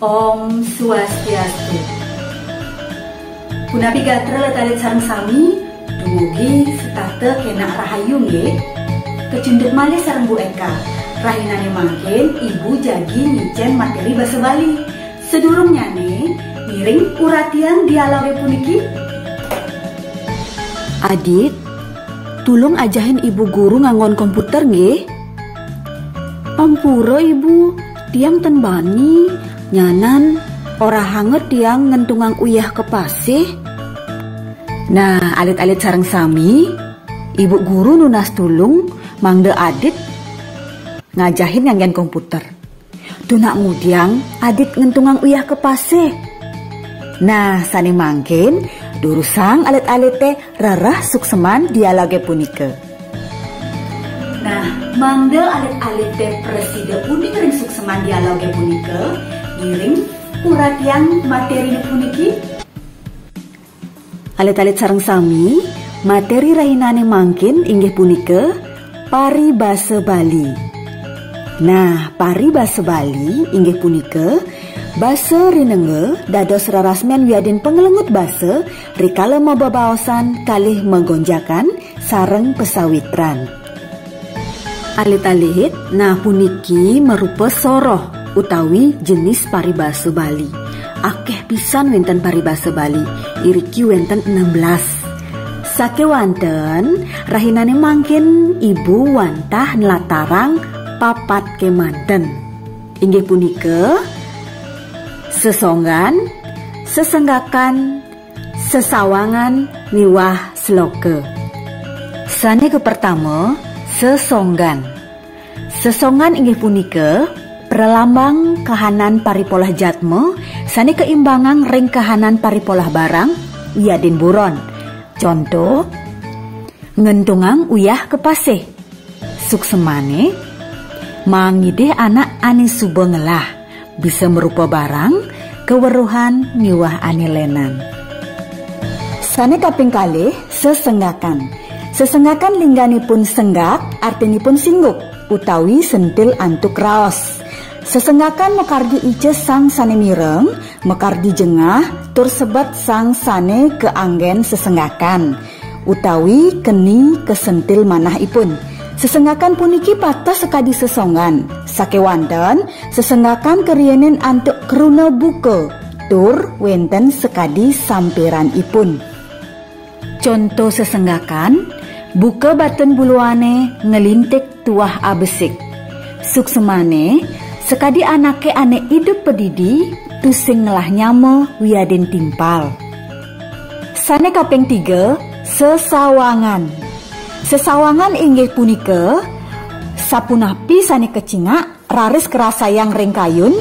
Om Swastiastu. Punapi gatra letalit sareng sami dumugi setate kena rahayu nge kecunduk malih sareng Bu Eka. Rahinane mangkin Ibu jagi ngicen materi basa Bali. Sedurungnya nih miring uratian dialoge puniki. Adit, tulung ajahin Ibu guru nganggon komputer nge. Ampura Ibu, tiang ten bani nyanan ora hanget tiang ngentungang uyah ke pasih. Nah, alit-alit sareng sami Ibu guru nunas tulung mangde Adit ngajahin nganggen komputer. Tunak mudiang Adit ngentungang uyah ke pasih. Nah, sani mangkin durusang alit-alit teh rarah sukseman dialoge punike. Nah, mangde alit-alit teh preside unik ring sukseman dialoge punike giring uratian materi puniki. Alit-alit sareng sami materi rahinane mangkin inggih punike paribasa Bali. Nah, paribasa Bali inggih punike basa rinenge dados rarasmen wiadin pengelengut basa rikala mababaosan kalih menggonjakan sareng pesawitran. Alit-alit, nah puniki merupa soroh utawi jenis paribasa Bali. Akeh pisan wenten paribasa Bali, iriki wenten 16. Sakewanten rahinane mangkin Ibu wantah nelatarang papat kemanten. Inggih punika sesonggan, sesenggakan, sesawangan, miwah sloke. Sane ke pertama, sesonggan. Sesonggan inggih punika prelambang kahanan paripolah jatme sane keimbangan ring kahanan paripolah barang wiadin buron. Contoh, ngentungang uyah ke pasih. Suksemane mangideh anak ane suba ngelah bisa merupa barang keweruhan miwah ane lenan. Sane kaping kalih sesenggakan. Sesenggakan lingganipun senggak artinipun singguk utawi sentil antuk raos. Sesenggakan mekardi ice sang sane mireng, mekardi jengah tur sebat sang sane keanggen sesenggakan utawi keni kesentil manahipun. Sesenggakan puniki patos sekadi sesonggan. Sakewanten sesenggakan kerienen antuk kruna buka tur wenten sekadi samperanipun. Contoh sesenggakan, buka baten buluane ngelintik tuah abesik. Suksemane sekadi anake ane hidup pedidi tusing ngelah nyama wiadin timpal. Sane kaping 3, sesawangan. Sesawangan inggih punika sapunapi sane kecingak raris kerasayang ring kayun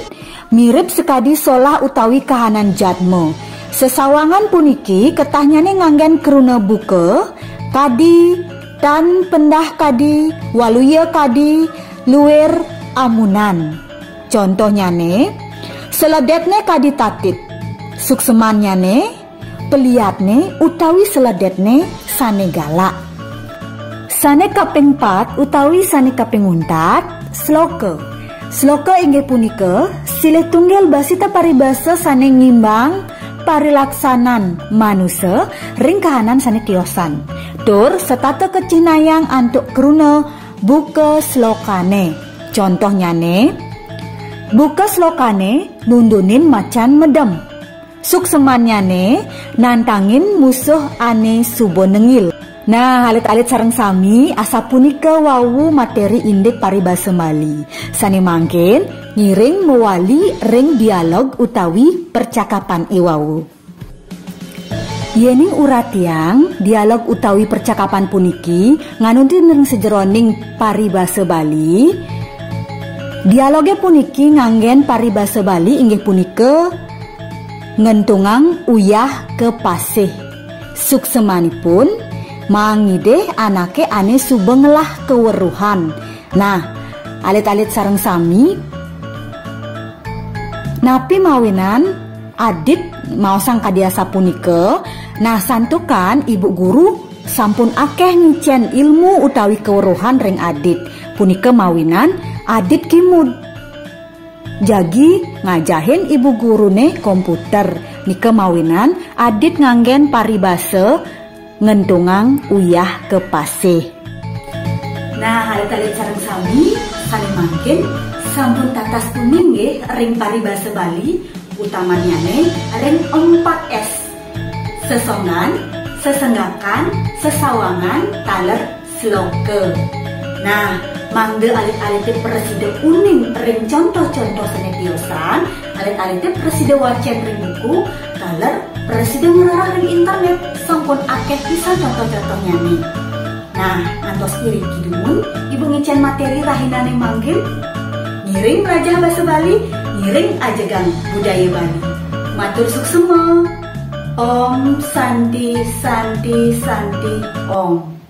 mirip sekadi solah utawi kahanan jadmo. Sesawangan puniki ketahnyane nganggen kruna buka kadi dan pendah kadi waluya kadi luwer amunan. Contohnya ne seledetne kadi tatit, suksemannya ne peliatne utawi seledetne sane galak. Sane kaping 4 utawi sane kaping 4 sloka. Sloka inggih punika silih tunggal basita paribasa sane ngimbang parilaksanan manusia ring kahanan sane kiosan. Tur setata kecinayang antuk kruna buka slokane. Contohnya ne buka slokane nundunin macan medem. Suksemannya ne nantangin musuh ane subo nengil. Nah, alit-alit sareng sami asa punika wawu materi indik paribasa Bali. Sane mangkin ngiring mewali ring dialog utawi percakapan iwawu. Yening uratiang dialog utawi percakapan puniki nganunti ring sejeroning paribasa Bali. Dialoge puniki nganggen paribasa Bali inggih punika ngentungang uyah ke pasih. Suksemanipun mangideh anake ane subengelah keweruhan. Nah, alit-alit sareng sami napi mawinan Adit mau sang kadiasa punike. Nah, santukan Ibu guru sampun akeh ngicen ilmu utawi keweruhan ring Adit. Punike mawinan Adit kimud. Jagi ngajahin ibu gurune komputer. Ni kemawinan adit nganggen paribase ngentungang uyah ke pasih. Nah, alit-alit sareng sami kali mangkin sampun tatas kuning nggih ring paribase Bali utamanya ring 4S. Sesongan, sesenggakan, sesawangan, taler, sloke. Nah, mangde alit-alit preside uning ring contoh-contoh senetiosan, alit-alit preside wacen ring buku, taler preside ngerarah ring internet, sampun akeh pisan contoh-contohnya nih. Nah, ngantos iri kidung, ibu ngicen materi rahinane manggil, ngiring Raja Basa Bali, ngiring ajegang budaya Bali. Matur suksema. Om Santi Santi Santi Om.